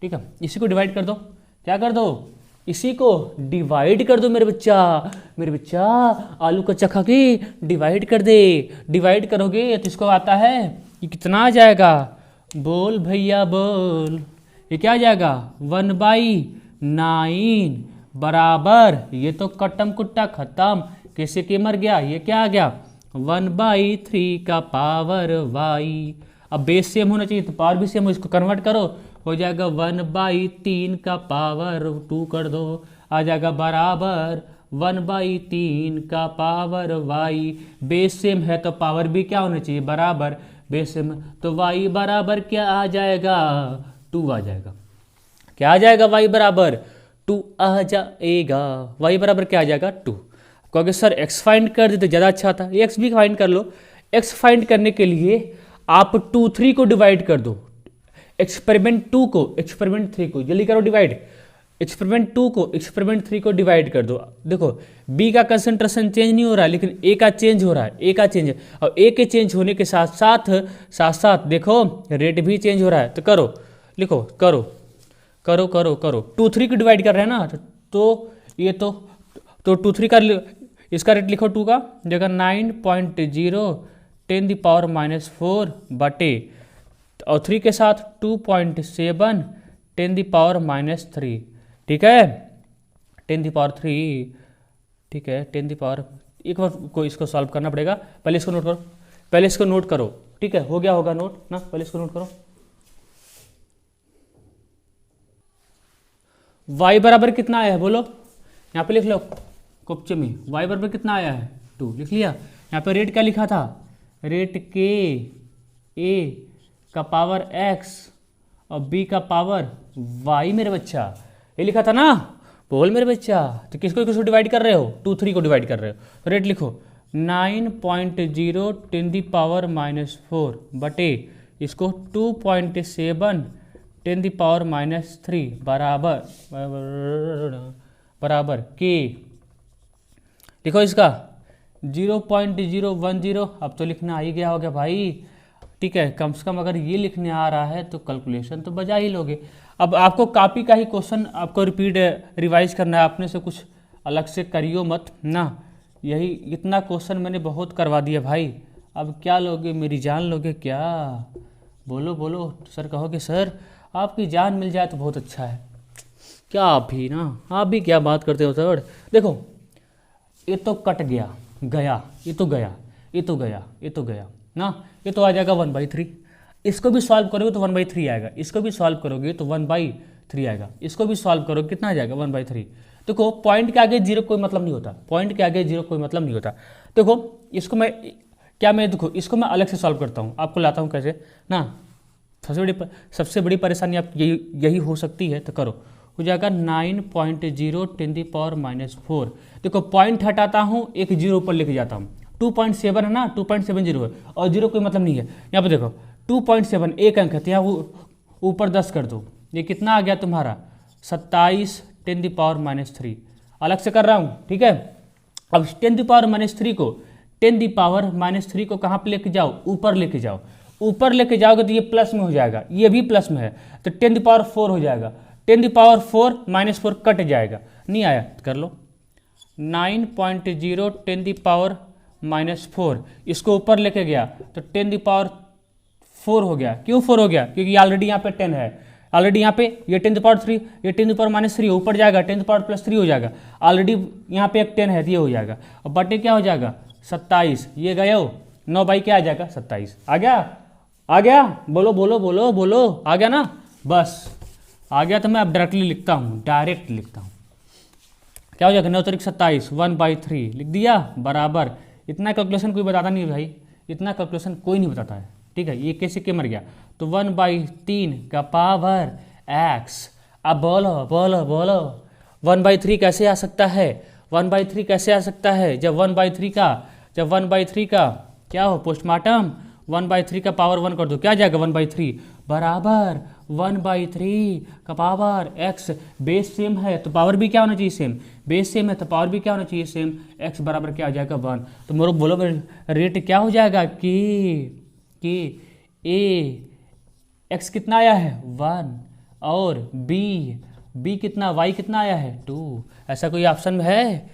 ठीक है। इसी को डिवाइड कर दो, क्या कर दो, इसी को डिवाइड कर दो मेरे बच्चा, मेरे बच्चा, आलू का चखा के डिवाइड कर दे, डिवाइड करोगे तो इसको आता है, ये कितना आ जाएगा, बोल भैया बोल, ये क्या आ जाएगा, 1/9 बराबर, ये तो कट्टम कुट्टा खत्म, कैसे के मर गया, ये क्या आ गया, 1/3 का पावर वाई। अब बेस सेम होना चाहिए तो पावर भी सेम हो, इसको कन्वर्ट करो, हो जाएगा 1/3 का पावर 2 कर दो, आ जाएगा बराबर 1/3 का पावर वाई। बेस सेम है तो पावर भी क्या होना चाहिए, बराबर, बेस सेम तो वाई बराबर क्या आ जाएगा, 2 आ जाएगा। क्या आ जाएगा, वाई बराबर 2 आ जाएगा, वाई बराबर क्या आ जाएगा, 2। कहोगे सर एक्स फाइंड कर देते ज़्यादा अच्छा था, एक्स भी फाइंड कर लो। एक्स फाइंड करने के लिए आप 2 3 को डिवाइड कर दो, एक्सपेरिमेंट 2 को एक्सपेरिमेंट 3 को, जल्दी करो डिवाइड, एक्सपेरिमेंट 2 को एक्सपेरिमेंट 3 को डिवाइड कर दो। देखो बी का कंसंट्रेशन चेंज नहीं हो रहा है, लेकिन ए का चेंज हो रहा है, ए का चेंज, और ए के चेंज होने के साथ साथ देखो रेट भी चेंज हो रहा है। तो करो, लिखो, करो करो करो करो, 2 3 को डिवाइड कर रहे हैं ना, तो ये तो 2 3 का, इसका रेट लिखो 2 का जगह 9.0 10⁻⁻4 बटे, और 3 के साथ 2.7 10⁻⁻3, ठीक है, 10⁻3, ठीक है, 10⁻, एक बार को इसको सॉल्व करना पड़ेगा, पहले इसको नोट करो, पहले इसको नोट करो, ठीक है, हो गया होगा नोट ना, पहले इसको नोट करो। y बराबर कितना आया है, बोलो, यहाँ पे लिख लो कुप्चे में, y बराबर कितना आया है, 2, लिख लिया। यहाँ पे रेट क्या लिखा था, रेट के ए का पावर x और b का पावर y, मेरे बच्चा ये लिखा था ना, बोल मेरे बच्चा। तो किसको किसको डिवाइड कर रहे हो, 2 3 को डिवाइड कर रहे हो, तो रेट लिखो 9.0 10 दी पावर -4 बटे इसको 2.7 10 दी पावर -3 बराबर के लिखो इसका 0.010। अब तो लिखना आ ही गया होगा भाई, ठीक है। कम से कम अगर ये लिखने आ रहा है तो कैलकुलेशन तो बजा ही लोगे। अब आपको कॉपी का ही क्वेश्चन आपको रिपीट रिवाइज करना है, अपने से कुछ अलग से करियो मत ना। यही इतना क्वेश्चन मैंने बहुत करवा दिया भाई। अब क्या लोगे, मेरी जान लोगे क्या? बोलो बोलो। सर कहोगे सर आपकी जान मिल जाए तो बहुत अच्छा है। क्या आप भी ना, आप भी क्या बात करते हो सर। देखो ये तो कट गया गया, ये तो गया, ये तो गया, ये तो गया ना, ये तो आ जाएगा 1/3। इसको भी सॉल्व करोगे तो 1/3 आएगा, इसको भी सॉल्व करोगे तो 1/3 आएगा, इसको भी सॉल्व करोगे कितना आ जाएगा 1/3। देखो पॉइंट के आगे जीरो कोई मतलब नहीं होता, पॉइंट के आगे जीरो कोई मतलब नहीं होता। देखो इसको मैं देखो इसको मैं अलग से सॉल्व करता हूँ, आपको लाता हूँ कैसे ना। सबसे बड़ी परेशानी आप यही हो सकती है, तो करो। हो जाएगा 9.0 10 दी पावर -4। देखो पॉइंट हटाता हूँ, एक जीरो ऊपर लेके जाता हूँ। 2.7 है ना, 2.70 है और जीरो कोई मतलब नहीं है। यहाँ पे देखो 2.7 एक अंक है, तो यहाँ ऊपर 10 कर दो, ये कितना आ गया तुम्हारा 27 10 दी पावर -3। अलग से कर रहा हूँ, ठीक है। अब 10 दी पावर -3 को 10 दी पावर -3 को कहाँ पे लेके जाओ, ऊपर लेके जाओ। ऊपर लेके जाओगे तो ये प्लस में हो जाएगा, ये भी प्लस में है, तो 10 दी पावर 4 हो जाएगा। 10 दी पावर 4 -4 कट जाएगा, नहीं आया कर लो। 9.0 10 दी पावर -4 इसको ऊपर लेके गया तो 10 दी पावर 4 हो गया। क्यों 4 हो गया? क्योंकि ऑलरेडी यहाँ पे 10 है, ऑलरेडी यहाँ पे ये 10 दी पावर 3, ये 10 दी पावर -3 ऊपर जाएगा, 10 दी पावर +3 हो जाएगा। ऑलरेडी यहाँ पे एक 10 है तो ये हो जाएगा। अब बटे क्या हो जाएगा 27, ये गए हो 9 बाई क्या आ जाएगा 27। आ गया, आ गया, बोलो बोलो बोलो बोलो, आ गया ना? बस आ गया तो मैं अब डायरेक्टली लिखता हूँ, डायरेक्ट लिखता हूँ। क्या हो जाएगा 9 तारीख 27 1/3 लिख दिया बराबर। इतना कैलकुलेशन कोई बताता नहीं भाई, इतना कैलकुलेशन कोई नहीं बताता है, ठीक है। ये कैसे के मर गया तो 1/3 का पावर x। अब बोलो बोलो बोलो 1/3 कैसे आ सकता है, 1/3 कैसे आ सकता है? जब 1/3 का क्या हो पोस्टमार्टम, 1/3 का पावर 1 कर दो, क्या जाएगा 1/3 बराबर 1/3 का पावर x। बेस सेम है तो पावर भी क्या होना चाहिए सेम, बेस सेम है तो पावर भी क्या होना चाहिए सेम, x बराबर क्या आ जाएगा 1। तो मोरो बोलो रेट क्या हो जाएगा कि a x कितना आया है 1 और b कितना y कितना आया है 2। ऐसा कोई ऑप्शन में है?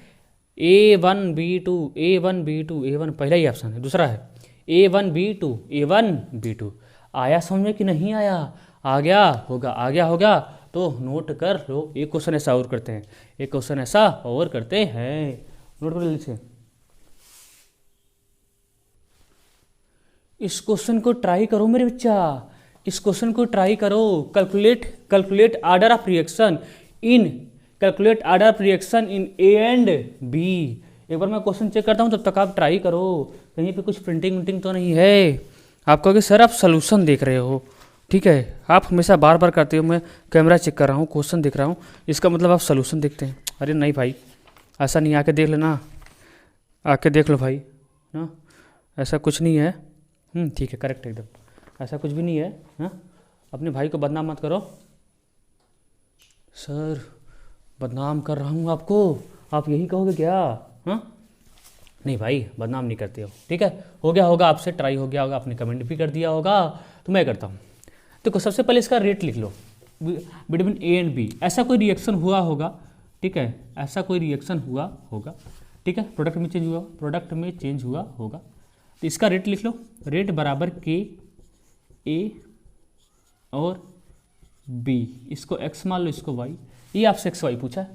A1 B2 A1 पहला ही ऑप्शन है, दूसरा है A1 B2 आया समझ में कि नहीं आया? आ गया होगा, आ गया होगा तो नोट कर लो। एक क्वेश्चन ऐसा और करते हैं, एक क्वेश्चन ऐसा और करते हैं, नोट कर लीजिए। इस क्वेश्चन को ट्राई करो मेरे बच्चा, इस क्वेश्चन को ट्राई करो। Calculate order of reaction in A and B. एक बार मैं क्वेश्चन चेक करता हूँ, तब तक आप ट्राई करो। कहीं पे कुछ प्रिंटिंग तो नहीं है? आप कहोगे सर आप सोल्यूशन देख रहे हो, ठीक है। आप हमेशा बार बार करते हो, मैं कैमरा चेक कर रहा हूँ, क्वेश्चन देख रहा हूँ, इसका मतलब आप सोल्यूशन देखते हैं। अरे नहीं भाई, ऐसा नहीं, आके देख लेना, आके देख लो भाई ना, ऐसा कुछ नहीं है। ठीक है, करेक्ट एकदम, ऐसा कुछ भी नहीं है। हाँ, अपने भाई को बदनाम मत करो। सर बदनाम कर रहा हूँ आपको, आप यही कहोगे क्या? हाँ नहीं भाई, बदनाम नहीं करते हो, ठीक है। हो गया होगा आपसे, ट्राई हो गया होगा, आपने कमेंट भी कर दिया होगा, तो मैं करता हूँ। देखो सबसे पहले इसका रेट लिख लो बिटवीन ए एंड बी। ऐसा कोई रिएक्शन हुआ होगा, ठीक है, ऐसा कोई रिएक्शन हुआ होगा, ठीक है। प्रोडक्ट में चेंज हुआ होगा, तो इसका रेट लिख लो। रेट बराबर के ए और बी, इसको एक्स मान लो, इसको वाई। ये आपसे एक्स वाई पूछा है,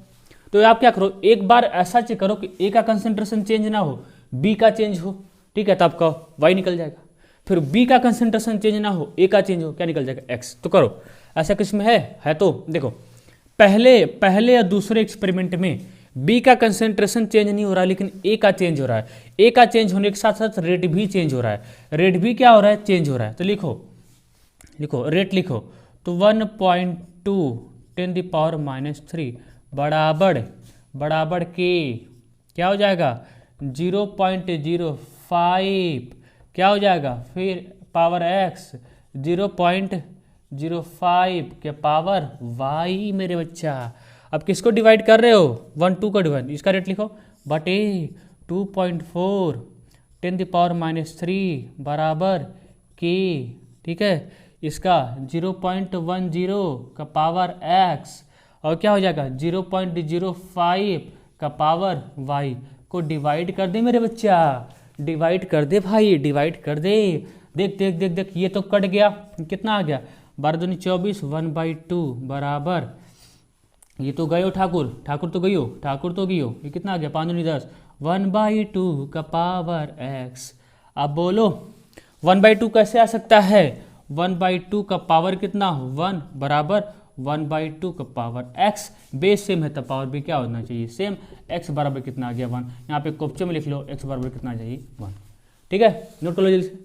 तो आप क्या करो, एक बार ऐसा चेक करो कि ए का कंसेंट्रेशन चेंज ना हो, बी का चेंज हो, ठीक है, तो आपका वाई निकल जाएगा। फिर बी का कंसेंट्रेशन चेंज ना हो, ए का चेंज हो, क्या निकल जाएगा एक्स। तो करो, ऐसा किस में है तो देखो, पहले या दूसरे एक्सपेरिमेंट में बी का कंसेंट्रेशन चेंज नहीं हो रहा है, लेकिन ए का चेंज हो रहा है। ए का चेंज होने के साथ साथ रेट भी चेंज हो रहा है, रेट भी क्या हो रहा है, चेंज हो रहा है। तो लिखो रेट लिखो, तो 1.2 10 दी पावर -3 बराबर बराबर के क्या हो जाएगा 0.05 क्या हो जाएगा, फिर पावर x 0.05 के पावर y मेरे बच्चा। अब किसको डिवाइड कर रहे हो, 1 2 को डिवाइड, इसका रेट लिखो बटे 2.4 10⁻³ बराबर के, ठीक है, इसका 0.10 का पावर x और क्या हो जाएगा 0.05 का पावर y को डिवाइड कर दे मेरे बच्चा, डिवाइड कर दे भाई, डिवाइड कर दे। देख देख देख देख ये तो कट गया, कितना आ गया 12 दूनी 24 1/2 बराबर, ये तो गए हो ठाकुर, ठाकुर तो गई हो, ठाकुर तो गई हो, ये कितना आ गया 5 दूनी 10 1/2 का पावर x। अब बोलो 1/2 कैसे आ सकता है, 1/2 का पावर कितना 1 बराबर 1/2 का पावर x, बेस सेम है तो पावर भी क्या होना चाहिए सेम, x बराबर कितना आ गया 1, यहाँ पे क्वेश्चन में लिख लो x बराबर कितना आ चाहिए 1, ठीक है, नोट कर लो जल्दी से,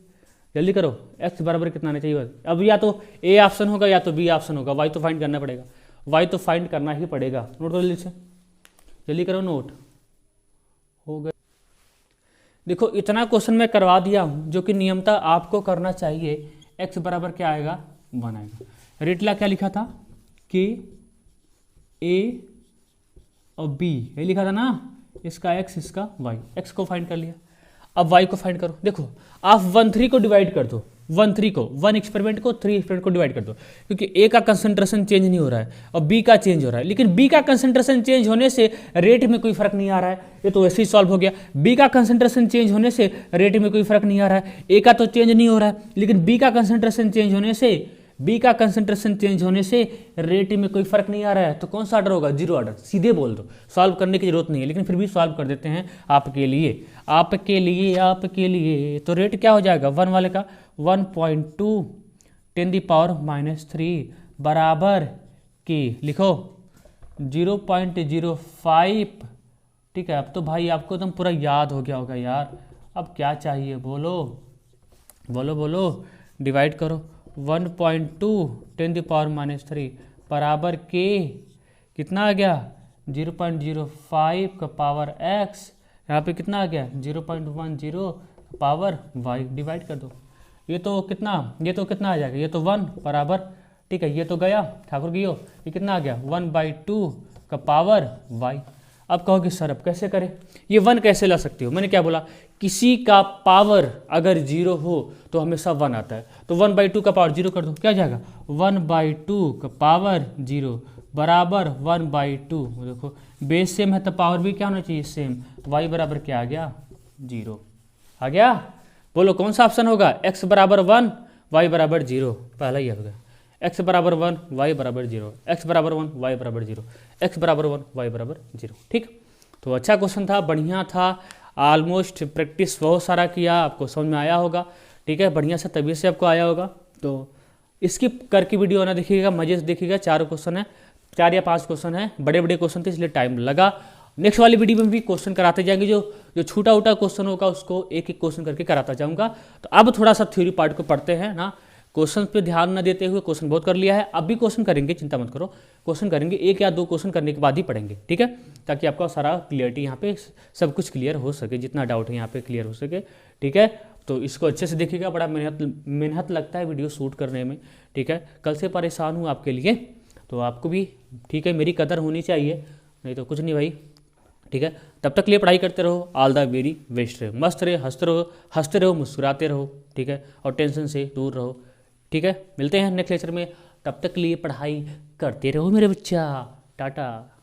जल्दी करो, x बराबर कितना आना चाहिए। अब या तो a ऑप्शन होगा या तो b ऑप्शन होगा, y तो फाइंड करना पड़ेगा, y तो फाइंड करना ही पड़ेगा, नोट करो जल्दी से, जल्दी करो नोट हो गया। देखो इतना क्वेश्चन मैं करवा दिया हूँ जो कि नियमता आपको करना चाहिए, x बराबर क्या आएगा 1 आएगा। रेटला क्या लिखा था कि a और b ये लिखा था ना, इसका x इसका y, x को फाइंड कर लिया, अब y को फाइंड करो। देखो आप 1 3 को डिवाइड कर दो, 1 3 को 1 एक्सपेरिमेंट को 3 एक्सपेरिमेंट को डिवाइड कर दो, क्योंकि a का कंसंट्रेशन चेंज नहीं हो रहा है और b का चेंज हो रहा है, लेकिन b का कंसंट्रेशन चेंज होने से रेट में कोई फर्क नहीं आ रहा है, ये तो वैसे ही सॉल्व हो गया। b का कंसंट्रेशन चेंज होने से रेट में कोई फर्क नहीं आ रहा है, a का तो चेंज नहीं हो रहा है, लेकिन b का कंसंट्रेशन चेंज होने से रेट में कोई फर्क नहीं आ रहा है, तो कौन सा ऑर्डर होगा 0 ऑर्डर, सीधे बोल दो, सॉल्व करने की जरूरत नहीं है, लेकिन फिर भी सॉल्व कर देते हैं आपके लिए आपके लिए आपके लिए। तो रेट क्या हो जाएगा 1 वाले का 1.2 10⁻³ बराबर के, लिखो 0.05, ठीक है। अब तो भाई आपको एकदम पूरा याद हो गया होगा यार, अब क्या चाहिए बोलो बोलो बोलो, डिवाइड करो 1.2 10⁻³ बराबर के, कितना आ गया 0.05 का पावर x, यहाँ पे कितना आ गया 0.10 पावर y, डिवाइड कर दो, ये तो कितना आ जाएगा, ये तो 1 बराबर, ठीक है, ये तो गया ठाकुर गियो, ये कितना आ गया 1/2 का पावर y। अब कहोगे सर अब कैसे करें, ये 1 कैसे ला सकते हो, मैंने क्या बोला, किसी का पावर अगर 0 हो तो हमेशा 1 आता है, तो 1/2 का पावर 0 कर दो, क्या जाएगा 1/2 का पावर 0 बराबर 1/2, देखो बेस सेम है तो पावर भी क्या होना चाहिए सेम, y बराबर क्या आ गया 0 आ गया। बोलो कौन सा ऑप्शन होगा, x बराबर 1 y बराबर 0, पहला ही होगा x बराबर 1 y बराबर 0, x बराबर 1 y बराबर 0, x बराबर 1 y बराबर 0, ठीक। तो अच्छा क्वेश्चन था, बढ़िया था, ऑलमोस्ट प्रैक्टिस बहुत सारा किया, आपको समझ में आया होगा, ठीक है, बढ़िया से तबीयत से आपको आया होगा। तो स्किप करके वीडियो ना देखिएगा, मजे से देखिएगा, 4 क्वेश्चन है, 4 या 5 क्वेश्चन है, बड़े बड़े क्वेश्चन थे इसलिए टाइम लगा। नेक्स्ट वाली वीडियो में भी क्वेश्चन कराते जाएंगे, जो छूटा उटा क्वेश्चन होगा उसको एक एक क्वेश्चन करके कराता जाऊंगा। तो अब थोड़ा सा थ्योरी पार्ट को पढ़ते हैं ना, क्वेश्चन पे ध्यान न देते हुए, क्वेश्चन बहुत कर लिया है, अब भी क्वेश्चन करेंगे, चिंता मत करो, क्वेश्चन करेंगे, 1 या 2 क्वेश्चन करने के बाद ही पढ़ेंगे, ठीक है, ताकि आपका सारा क्लियरिटी यहाँ पे सब कुछ क्लियर हो सके, जितना डाउट है यहाँ पे क्लियर हो सके, ठीक है। तो इसको अच्छे से देखिएगा, बड़ा मेहनत लगता है वीडियो शूट करने में, ठीक है, कल से परेशान हूँ आपके लिए, तो आपको भी, ठीक है, मेरी कदर होनी चाहिए, नहीं तो कुछ नहीं भाई, ठीक है। तब तक लिए पढ़ाई करते रहो, ऑल द वेरी बेस्ट रहे, मस्त रहे, हंसते रहो, मुस्कुराते रहो, ठीक है, और टेंशन से दूर रहो, ठीक है। मिलते हैं नेक्स्ट लेक्चर में, तब तक लिए पढ़ाई करते रहो मेरे बच्चा, टाटा।